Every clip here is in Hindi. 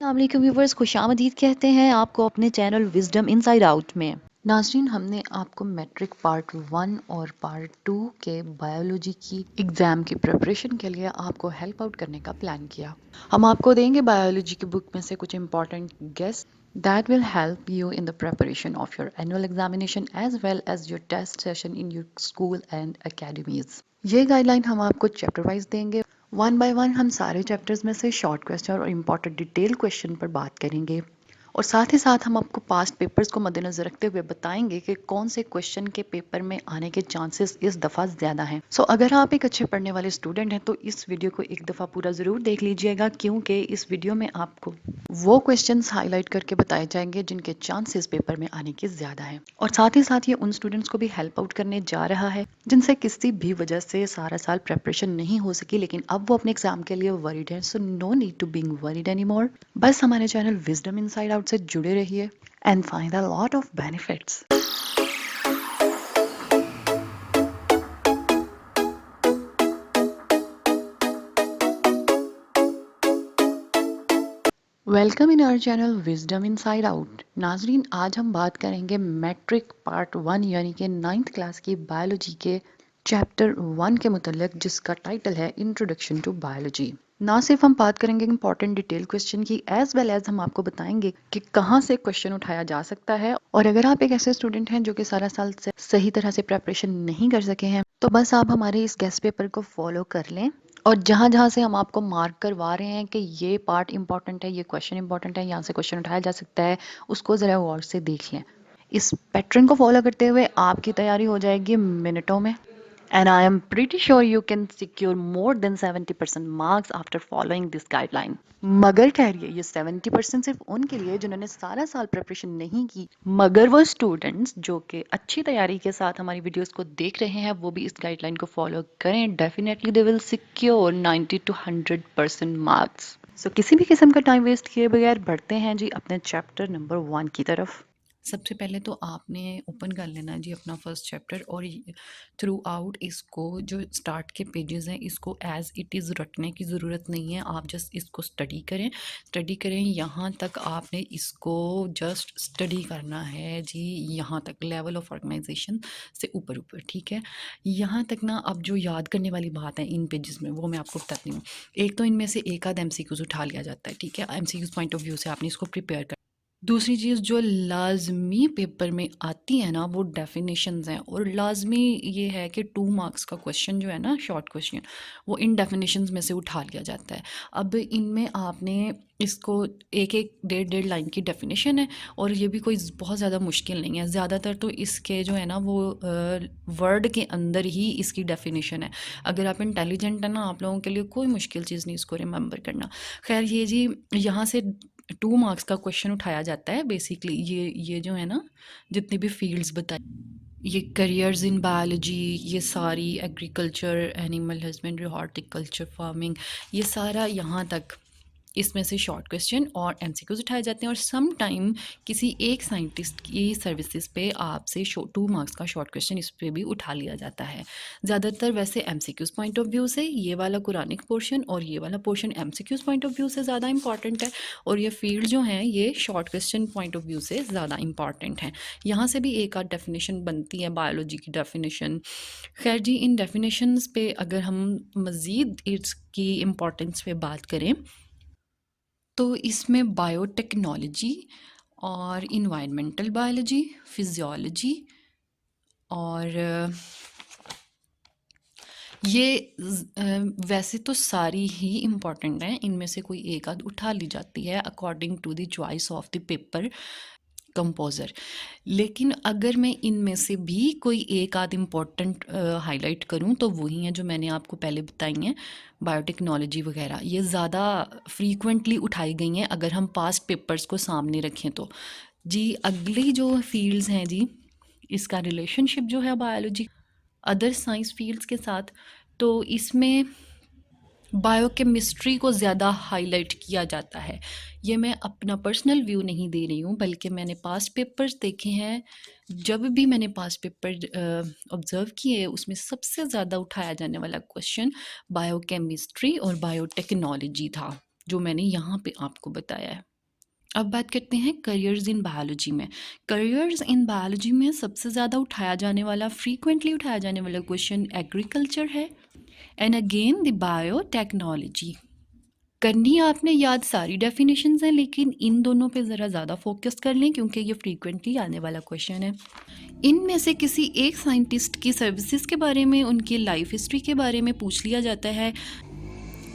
अस्सलाम व्यूवर्स, खुशामदीद कहते हैं आपको अपने चैनल विजडम इनसाइड आउट में। नाज़रीन, हमने आपको मैट्रिक पार्ट 1 और पार्ट 2 के बायोलॉजी की एग्ज़ाम की प्रिपरेशन के लिए आपको हेल्प आउट करने का प्लान किया। हम आपको देंगे बायोलॉजी की बुक में से कुछ important guest that will help you in the preparation of your annual examination as well as your test session in your school and academies। ये गाइडलाइन हम आपको चैप्टर वाइज देंगे। वन बाय वन हम सारे चैप्टर्स में से शॉर्ट क्वेश्चन और इम्पोर्टेंट डिटेल क्वेश्चन पर बात करेंगे और साथ ही साथ हम आपको पास्ट पेपर्स को मद्देनजर रखते हुए बताएंगे कि कौन से क्वेश्चन के पेपर में आने के चांसेस इस दफ़ा ज़्यादा हैं। अगर आप एक अच्छे पढ़ने वाले स्टूडेंट हैं तो इस वीडियो को एक दफ़ा पूरा ज़रूर देख लीजिएगा, क्योंकि इस वीडियो में आपको वो क्वेश्चंस हाईलाइट करके बताए जाएंगे जिनके चांसेस पेपर में आने के ज़्यादा हैं। और साथ ही साथ ये उन स्टूडेंट्स को भी हेल्प आउट करने जा रहा है जिनसे किसी भी वजह से सारा साल प्रेपरेशन नहीं हो सकी, लेकिन अब वो अपने एग्जाम के लिए वरीड है। So no need to being worried anymore. बस हमारे चैनल विजडम इनसाइड आउट से जुड़े रहिए and find a lot of benefits. Welcome in our channel Wisdom Inside Out. नाजरीन, आज हम बात करेंगे मैट्रिक पार्ट 1 यानी कि 9th क्लास की बायोलॉजी के चैप्टर 1 के मुतल्लिक, जिसका टाइटल है इंट्रोडक्शन टू बायोलॉजी। ना सिर्फ हम बात करेंगे इंपॉर्टेंट डिटेल क्वेश्चन की, एज वेल एज हम आपको बताएंगे कि कहाँ से क्वेश्चन उठाया जा सकता है। और अगर आप एक ऐसे स्टूडेंट हैं जो कि सारा साल से सही तरह से प्रेपरेशन नहीं कर सके हैं, तो बस आप हमारे इस गेस्ट पेपर को फॉलो कर लें और जहाँ जहाँ से हम आपको मार्क करवा रहे हैं कि ये पार्ट इंपॉर्टेंट है, ये क्वेश्चन इंपॉर्टेंट है, यहाँ से क्वेश्चन उठाया जा सकता है, उसको ज़रा गौर से देख लें। इस पैटर्न को फॉलो करते हुए आपकी तैयारी हो जाएगी मिनटों में। And I am pretty sure you can secure more than 70% marks after following this guideline। मगर ठहरिए, ये 70% सिर्फ उनके लिए जिन्होंने सारा साल प्रिपरेशन नहीं की, मगर वो स्टूडेंट्स जो कि अच्छी तैयारी के साथ हमारी वीडियोस को देख रहे हैं वो भी इस गाइडलाइन को फॉलो करें। Definitely they will secure 90 to 100% marks. किसी भी किस्म का टाइम वेस्ट किए बगैर बढ़ते हैं जी अपने चैप्टर नंबर 1 की तरफ। सबसे पहले तो आपने ओपन कर लेना है जी अपना फर्स्ट चैप्टर, और थ्रू आउट इसको जो स्टार्ट के पेजेस हैं इसको एज़ इट इज़ रटने की ज़रूरत नहीं है। आप जस्ट इसको स्टडी करें यहाँ तक आपने इसको जस्ट स्टडी करना है जी, यहाँ तक लेवल ऑफ ऑर्गेनाइजेशन से ऊपर ऊपर, ठीक है। यहाँ तक ना अब जो याद करने वाली बात है इन पेजेस में वो मैं आपको बताती हूँ। एक तो इनमें से एक आध MCQs उठा लिया जाता है, ठीक है। MCQs पॉइंट ऑफ व्यू से आपने इसको प्रिपेयर कर। दूसरी चीज़ जो लाज़मी पेपर में आती है ना वो डेफिनेशंस हैं, और लाज़मी ये है कि 2 मार्क्स का क्वेश्चन जो है ना, शॉर्ट क्वेश्चन, वो इन डेफिनेशंस में से उठा लिया जाता है। अब इनमें आपने इसको एक एक डेढ़ लाइन की डेफिनेशन है, और ये भी कोई बहुत ज़्यादा मुश्किल नहीं है। ज़्यादातर तो इसके जो है ना वो वर्ड के अंदर ही इसकी डेफिनेशन है। अगर आप इंटेलिजेंट है ना, आप लोगों के लिए कोई मुश्किल चीज़ नहीं इसको रिमेंबर करना। खैर ये जी, यहाँ से 2 मार्क्स का क्वेश्चन उठाया जाता है। बेसिकली ये जो है ना, जितनी भी फील्ड्स बताई, ये करियर्स इन बायोलॉजी, ये सारी agriculture, animal husbandry, horticulture, farming, ये सारा यहाँ तक इसमें से शॉर्ट क्वेश्चन और MCQs उठाए जाते हैं। और सम टाइम किसी एक साइंटिस्ट की सर्विसेज पे आपसे 2 मार्क्स का शॉर्ट क्वेश्चन इस पे भी उठा लिया जाता है। ज़्यादातर वैसे MCQs पॉइंट ऑफ व्यू से ये वाला कुरानिक पोर्शन और ये वाला portion MCQs point of view से ज़्यादा इंपॉर्टेंट है, और ये फील्ड जो हैं ये short question point of view से ज़्यादा इंपॉर्टेंट हैं। यहाँ से भी एक आध डेफिनेशन बनती है, बायोलॉजी की डेफिनेशन। खैर जी, इन डेफिनेशंस पे अगर हम मज़ीद इसकी इम्पोर्टेंस पे बात करें तो इसमें बायोटेक्नोलॉजी और इन्वायरमेंटल बायोलॉजी, फिजियोलॉजी और वैसे तो सारी ही इम्पॉर्टेंट हैं, इनमें से कोई एक आध उठा ली जाती है according to the choice of the paper composer. लेकिन अगर मैं इनमें से भी कोई एक आध इम्पॉर्टेंट हाईलाइट करूं तो वही हैं जो मैंने आपको पहले बताई हैं, बायोटेक्नोलॉजी वगैरह। ये ज़्यादा फ्रीक्वेंटली उठाई गई हैं अगर हम पास्ट पेपर्स को सामने रखें तो। जी अगली जो फील्ड्स हैं जी, इसका रिलेशनशिप जो है बायोलॉजी अदर साइंस फील्ड्स के साथ, तो इसमें बायोकेमिस्ट्री को ज़्यादा हाईलाइट किया जाता है। ये मैं अपना पर्सनल व्यू नहीं दे रही हूँ, बल्कि मैंने पास्ट पेपर्स देखे हैं। जब भी मैंने पास्ट पेपर ऑब्ज़र्व किए उसमें सबसे ज़्यादा उठाया जाने वाला क्वेश्चन बायोकेमिस्ट्री और बायोटेक्नोलॉजी था, जो मैंने यहाँ पे आपको बताया है। अब बात करते हैं करियर्स इन बायोलॉजी में। करियर्स इन बायोलॉजी में सबसे ज़्यादा उठाया जाने वाला, फ्रीक्वेंटली उठाया जाने वाला क्वेश्चन एग्रीकल्चर है एंड अगेन द बायोटेक्नोलॉजी। करनी आपने याद सारी डेफिनेशंस हैं, लेकिन इन दोनों पे ज़रा ज़्यादा फोकस कर लें क्योंकि ये फ्रीक्वेंटली आने वाला क्वेश्चन है। इनमें से किसी एक साइंटिस्ट की सर्विसेज के बारे में, उनकी लाइफ हिस्ट्री के बारे में पूछ लिया जाता है।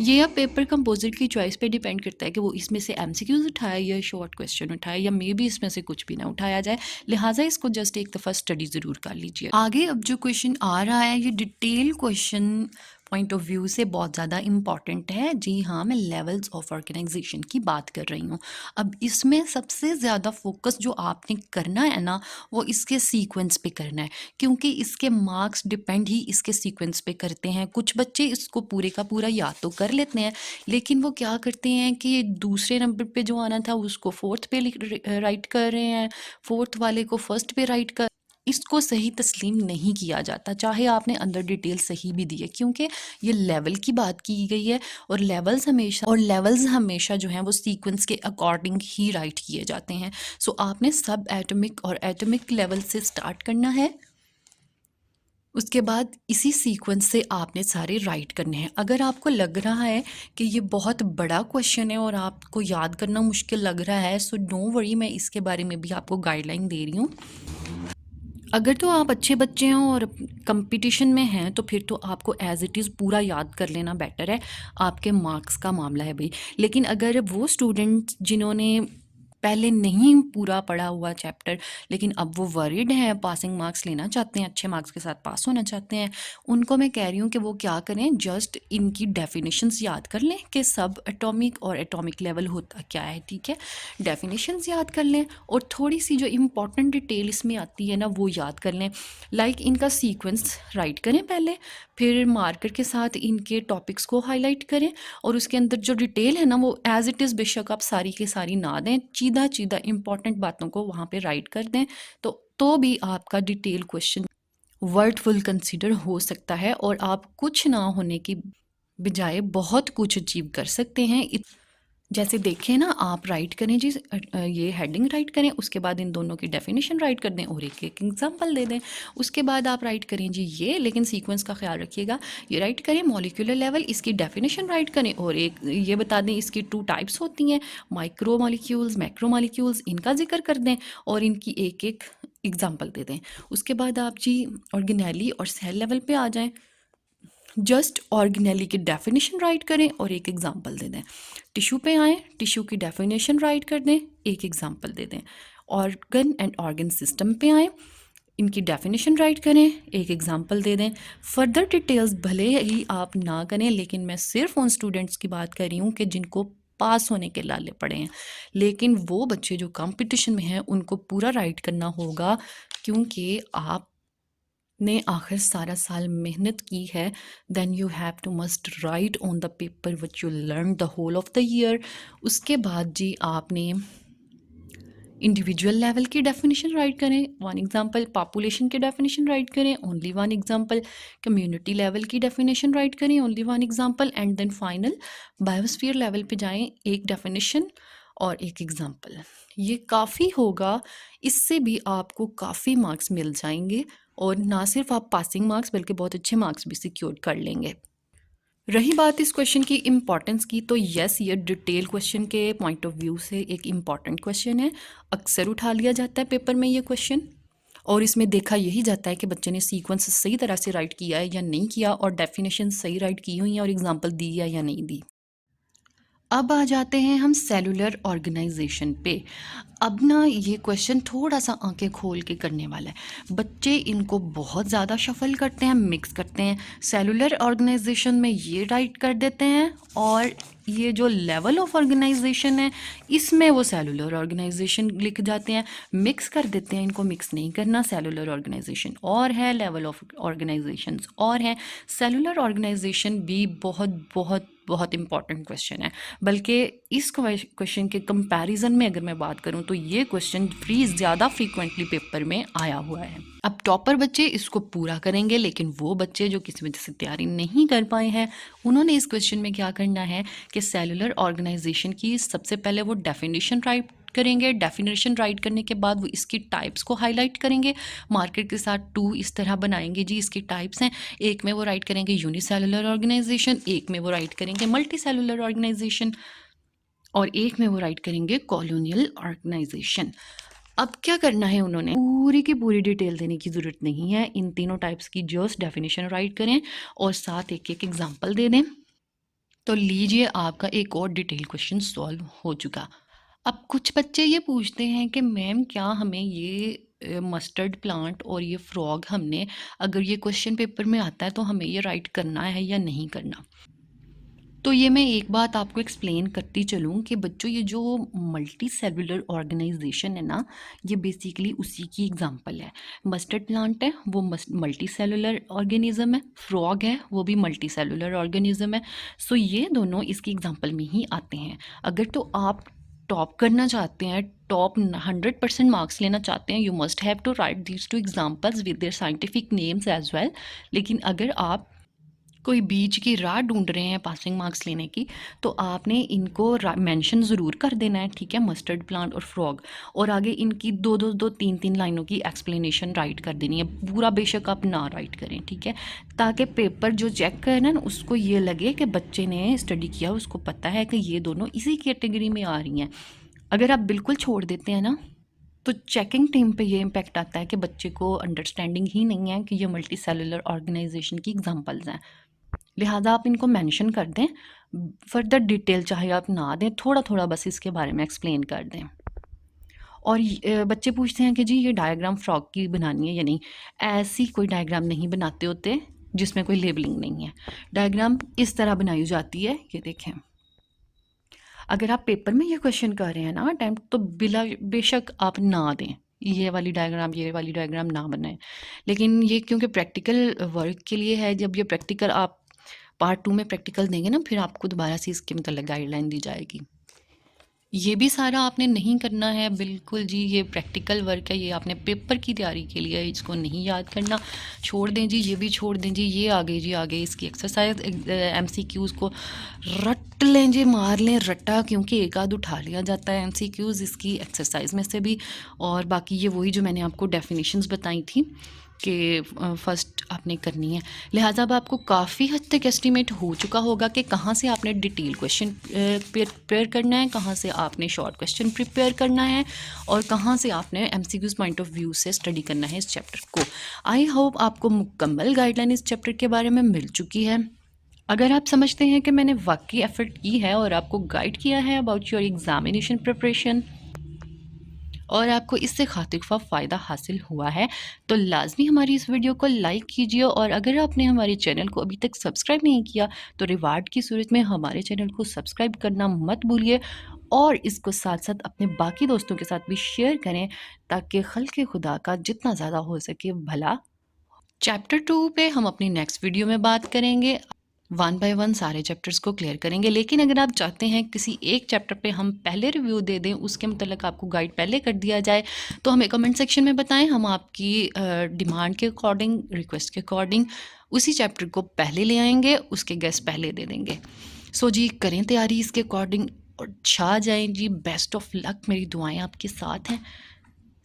ये अब पेपर कंपोजर की चॉइस पे डिपेंड करता है कि वो इसमें से एमसीक्यूज उठाए या शॉर्ट क्वेश्चन उठाए, या मे बी इसमें से कुछ भी ना उठाया जाए। लिहाजा इसको जस्ट एक दफ़ा स्टडी ज़रूर कर लीजिए। आगे अब जो क्वेश्चन आ रहा है ये detail question point of view से बहुत ज़्यादा इम्पॉर्टेंट है। जी हाँ, मैं लेवल्स ऑफ ऑर्गेनाइजेशन की बात कर रही हूँ। अब इसमें सबसे ज़्यादा फोकस जो आपने करना है ना, वो इसके सीक्वेंस पे करना है, क्योंकि इसके मार्क्स डिपेंड ही इसके सीक्वेंस पे करते हैं। कुछ बच्चे इसको पूरे का पूरा याद तो कर लेते हैं, लेकिन वो क्या करते हैं कि दूसरे नंबर पे जो आना था उसको फोर्थ पे राइट कर रहे हैं, फोर्थ वाले को फर्स्ट पे राइट कर, इसको सही तस्लीम नहीं किया जाता, चाहे आपने अंदर डिटेल सही भी दी है, क्योंकि ये लेवल की बात की गई है और लेवल्स हमेशा जो हैं वो सीक्वेंस के अकॉर्डिंग ही राइट किए जाते हैं। सो आपने सब एटॉमिक और एटॉमिक लेवल से स्टार्ट करना है, उसके बाद इसी सीक्वेंस से आपने सारे राइट करने हैं। अगर आपको लग रहा है कि ये बहुत बड़ा क्वेश्चन है और आपको याद करना मुश्किल लग रहा है, सो डोंट वरी, मैं इसके बारे में भी आपको गाइडलाइन दे रही हूँ। अगर तो आप अच्छे बच्चे हैं और कंपटीशन में हैं तो फिर तो आपको एज़ इट इज़ पूरा याद कर लेना बेटर है, आपके मार्क्स का मामला है भाई। लेकिन अगर वो स्टूडेंट जिन्होंने पहले नहीं पूरा पढ़ा हुआ चैप्टर, लेकिन अब वो वरीड हैं, पासिंग मार्क्स लेना चाहते हैं, अच्छे मार्क्स के साथ पास होना चाहते हैं, उनको मैं कह रही हूँ कि वो क्या करें, जस्ट इनकी डेफिनेशंस याद कर लें कि सब एटॉमिक और एटॉमिक लेवल होता क्या है, ठीक है। डेफिनेशंस याद कर लें और थोड़ी सी जो इम्पॉर्टेंट डिटेल इसमें आती है ना वो याद कर लें। लाइक इनका सीक्वेंस राइट करें पहले, फिर मार्कर के साथ इनके टॉपिक्स को हाईलाइट करें और उसके अंदर जो डिटेल है ना वो एज इट इज़, बेशक आप सारी की सारी ना दें, सीधा सीधा इंपॉर्टेंट बातों को वहाँ पे राइट कर दें, तो भी आपका डिटेल क्वेश्चन वर्डफुल कंसीडर हो सकता है और आप कुछ ना होने की बजाय बहुत कुछ अचीव कर सकते हैं। जैसे देखें ना, आप राइट करें जी, ये हेडिंग राइट करें, उसके बाद इन दोनों की डेफिनेशन राइट कर दें और एक एक एग्जांपल दे दें। उसके बाद आप राइट करें जी ये, लेकिन सीक्वेंस का ख्याल रखिएगा, ये राइट करें मॉलिक्यूलर लेवल, इसकी डेफिनेशन राइट करें और एक ये बता दें इसकी 2 टाइप्स होती हैं, माइक्रो मॉलिक्यूल्स, मैक्रो मॉलिक्यूल्स, इनका जिक्र कर दें और इनकी एक एक एग्जाम्पल दे दें। उसके बाद आप जी ऑर्गेनेली और सेल लेवल पे आ जाएं, जस्ट ऑर्गेनेली की डेफिनेशन राइट करें और एक एग्जांपल दे दें। टिश्यू पे आएँ, टिश्यू की डेफिनेशन राइट कर दें, एक एग्जांपल दे दें। ऑर्गन एंड ऑर्गन सिस्टम पे आएँ, इनकी डेफिनेशन राइट करें, एक एग्जांपल दे दें। फर्दर डिटेल्स भले ही आप ना करें, लेकिन मैं सिर्फ उन स्टूडेंट्स की बात कर रही हूँ कि जिनको पास होने के लाले पड़े हैं, लेकिन वो बच्चे जो कंपटीशन में हैं उनको पूरा राइट करना होगा, क्योंकि आप ने आखिर सारा साल मेहनत की है। Then you have to must write on the paper which you learn the whole of the year. उसके बाद जी आपने इंडिविजुअल लेवल की डेफिनेशन राइट करें, 1 एग्जांपल, पॉपुलेशन की डेफिनेशन राइट करें, ओनली 1 एग्जांपल, कम्युनिटी लेवल की डेफिनेशन राइट करें, only 1 example, and then final biosphere level पे जाएं, एक डेफिनेशन और एक एग्जांपल। ये काफ़ी होगा, इससे भी आपको काफ़ी मार्क्स मिल जाएंगे और ना सिर्फ आप पासिंग मार्क्स बल्कि बहुत अच्छे मार्क्स भी सिक्योर कर लेंगे। रही बात इस क्वेश्चन की इम्पॉर्टेंस की, तो यस, ये डिटेल क्वेश्चन के पॉइंट ऑफ व्यू से एक इम्पॉर्टेंट क्वेश्चन है, अक्सर उठा लिया जाता है पेपर में ये क्वेश्चन, और इसमें देखा यही जाता है कि बच्चे ने सीक्वेंस सही तरह से राइट किया है या नहीं किया, और डेफिनेशन सही राइट की हुई है और एग्जांपल दी है या नहीं दी। अब आ जाते हैं हम सेलुलर ऑर्गेनाइजेशन पे। अब ना ये क्वेश्चन थोड़ा सा आंखें खोल के करने वाला है, बच्चे इनको बहुत ज़्यादा शफल करते हैं, मिक्स करते हैं। सेलुलर ऑर्गेनाइजेशन में ये राइट कर देते हैं और ये जो लेवल ऑफ ऑर्गेनाइजेशन है इसमें वो सेलुलर ऑर्गेनाइजेशन लिख जाते हैं, मिक्स कर देते हैं। इनको मिक्स नहीं करना, सेलुलर ऑर्गेनाइजेशन और है, लेवल ऑफ ऑर्गेनाइजेशन और है। सेलुलर ऑर्गेनाइजेशन भी बहुत बहुत बहुत इंपॉर्टेंट क्वेश्चन है, बल्कि इस क्वेश्चन के कंपैरिजन में अगर मैं बात करूं तो ये क्वेश्चन ज़्यादा फ्रीक्वेंटली पेपर में आया हुआ है। अब टॉपर बच्चे इसको पूरा करेंगे, लेकिन वो बच्चे जो किसी वजह से तैयारी नहीं कर पाए हैं उन्होंने इस क्वेश्चन में क्या करना है कि सेलुलर ऑर्गेनाइजेशन की सबसे पहले वो डेफिनेशन राइट करेंगे। डेफिनेशन राइट करने के बाद वो इसकी टाइप्स को हाईलाइट करेंगे, मार्कर के साथ 2 इस तरह बनाएंगे जी। इसकी टाइप्स हैं, एक में वो राइट करेंगे यूनिसेलुलर ऑर्गेनाइजेशन, एक में वो राइट करेंगे मल्टी सेलुलर ऑर्गेनाइजेशन और एक में वो राइट करेंगे कॉलोनियल ऑर्गेनाइजेशन। अब क्या करना है, उन्होंने पूरी की पूरी डिटेल देने की ज़रूरत नहीं है। इन तीनों टाइप्स की जस्ट डेफिनेशन राइट करें और साथ एक एक एग्जांपल दे दें। तो लीजिए आपका एक और डिटेल क्वेश्चन सॉल्व हो चुका। अब कुछ बच्चे ये पूछते हैं कि मैम क्या हमें ये मस्टर्ड प्लांट और ये फ्रॉग हमने अगर ये क्वेश्चन पेपर में आता है तो हमें ये राइट करना है या नहीं करना। तो ये मैं एक बात आपको एक्सप्लेन करती चलूँ कि बच्चों ये जो मल्टी सेलुलर ऑर्गेनाइजेशन है ना, ये बेसिकली उसी की एग्जांपल है। मस्टर्ड प्लांट है वो मल्टी सेलुलर ऑर्गेनिज्म है, फ्रॉग है वो भी मल्टी सेलुलर ऑर्गेनिज्म है। सो ये दोनों इसकी एग्जांपल में ही आते हैं। अगर तो आप टॉप करना चाहते हैं, टॉप 100% मार्क्स लेना चाहते हैं, you must have to write these two examples with their scientific names as well. लेकिन अगर आप कोई बीच की राह ढूंढ रहे हैं पासिंग मार्क्स लेने की, तो आपने इनको मेंशन ज़रूर कर देना है, ठीक है, मस्टर्ड प्लांट और फ्रॉग। और आगे इनकी दो तीन तीन लाइनों की एक्सप्लेनेशन राइट कर देनी है। पूरा बेशक आप ना राइट करें, ठीक है, ताकि पेपर जो चेक करे ना उसको ये लगे कि बच्चे ने स्टडी किया, उसको पता है कि ये दोनों इसी कैटेगरी में आ रही हैं। अगर आप बिल्कुल छोड़ देते हैं ना, तो चेकिंग टीम पे ये इम्पेक्ट आता है कि बच्चे को अंडरस्टैंडिंग ही नहीं है कि ये मल्टी सेलुलर ऑर्गेनाइजेशन की एग्जांपल्स हैं। लिहाजा आप इनको मेंशन कर दें, फर्दर डिटेल चाहे आप ना दें, थोड़ा थोड़ा बस इसके बारे में एक्सप्लेन कर दें। और बच्चे पूछते हैं कि जी ये डायग्राम फ्रॉग की बनानी है या नहीं। ऐसी कोई डायग्राम नहीं बनाते होते जिसमें कोई लेबलिंग नहीं है। डायग्राम इस तरह बनाई जाती है, ये देखें। अगर आप पेपर में ये क्वेश्चन कर रहे हैं ना अटैम्प्ट, तो बिला बेशक आप ना दें, ये वाली डायग्राम ना बनाएं। लेकिन ये क्योंकि प्रैक्टिकल वर्क के लिए है, जब ये प्रैक्टिकल आप पार्ट 2 में प्रैक्टिकल देंगे ना, फिर आपको दोबारा से इसके मतलब गाइडलाइन दी जाएगी। ये भी सारा आपने नहीं करना है, बिल्कुल जी, ये प्रैक्टिकल वर्क है, ये आपने पेपर की तैयारी के लिए, इसको नहीं याद करना, छोड़ दें जी, ये भी छोड़ दें जी। ये आगे इसकी एक्सरसाइज MCQs को रट लें जी, मार लें रट्टा, क्योंकि एक आध उठा लिया जाता है MCQs इसकी एक्सरसाइज में से भी। और बाकी ये वही जो मैंने आपको डेफिनेशंस बताई थी कि फ़र्स्ट आपने करनी है। लिहाजा अब आपको काफ़ी हद तक एस्टिमेट हो चुका होगा कि कहाँ से आपने डिटेल क्वेश्चन प्रिपेयर करना है, कहाँ से आपने शॉर्ट क्वेश्चन प्रिपेयर करना है और कहाँ से आपने MCQs पॉइंट ऑफ व्यू से स्टडी करना है इस चैप्टर को। आई होप आपको मुकम्मल गाइडलाइन इस चैप्टर के बारे में मिल चुकी है। अगर आप समझते हैं कि मैंने वाकई एफर्ट की है और आपको गाइड किया है अबाउट योर एग्जामिनेशन प्रिपरेशन और आपको इससे खातिरख्वाह फ़ायदा हासिल हुआ है, तो लाजमी हमारी इस वीडियो को लाइक कीजिए। और अगर आपने हमारे चैनल को अभी तक सब्सक्राइब नहीं किया तो रिवार्ड की सूरत में हमारे चैनल को सब्सक्राइब करना मत भूलिए और इसको साथ साथ अपने बाकी दोस्तों के साथ भी शेयर करें, ताकि खल्क़े खुदा का जितना ज़्यादा हो सके भला। चैप्टर 2 पे हम अपनी नेक्स्ट वीडियो में बात करेंगे, 1 बाय 1 सारे चैप्टर्स को क्लियर करेंगे। लेकिन अगर आप चाहते हैं किसी एक चैप्टर पे हम पहले रिव्यू दे दें, उसके मतलब आपको गाइड पहले कर दिया जाए, तो हमें कमेंट सेक्शन में बताएं। हम आपकी डिमांड के अकॉर्डिंग, रिक्वेस्ट के अकॉर्डिंग उसी चैप्टर को पहले ले आएंगे, उसके गेस्ट पहले दे देंगे। सो जी, करें तैयारी इसके अकॉर्डिंग और छा जाएँ जी। बेस्ट ऑफ लक, मेरी दुआएँ आपके साथ हैं।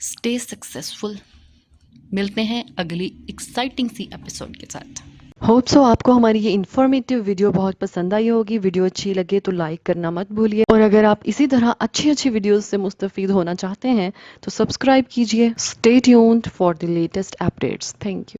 Stay successful. मिलते हैं अगली एक्साइटिंग सी एपिसोड के साथ। होप सो आपको हमारी ये इन्फॉर्मेटिव वीडियो बहुत पसंद आई होगी। वीडियो अच्छी लगे तो लाइक करना मत भूलिए और अगर आप इसी तरह अच्छी वीडियोस से मुस्तफीद होना चाहते हैं तो सब्सक्राइब कीजिए। Stay tuned for the latest updates. Thank you.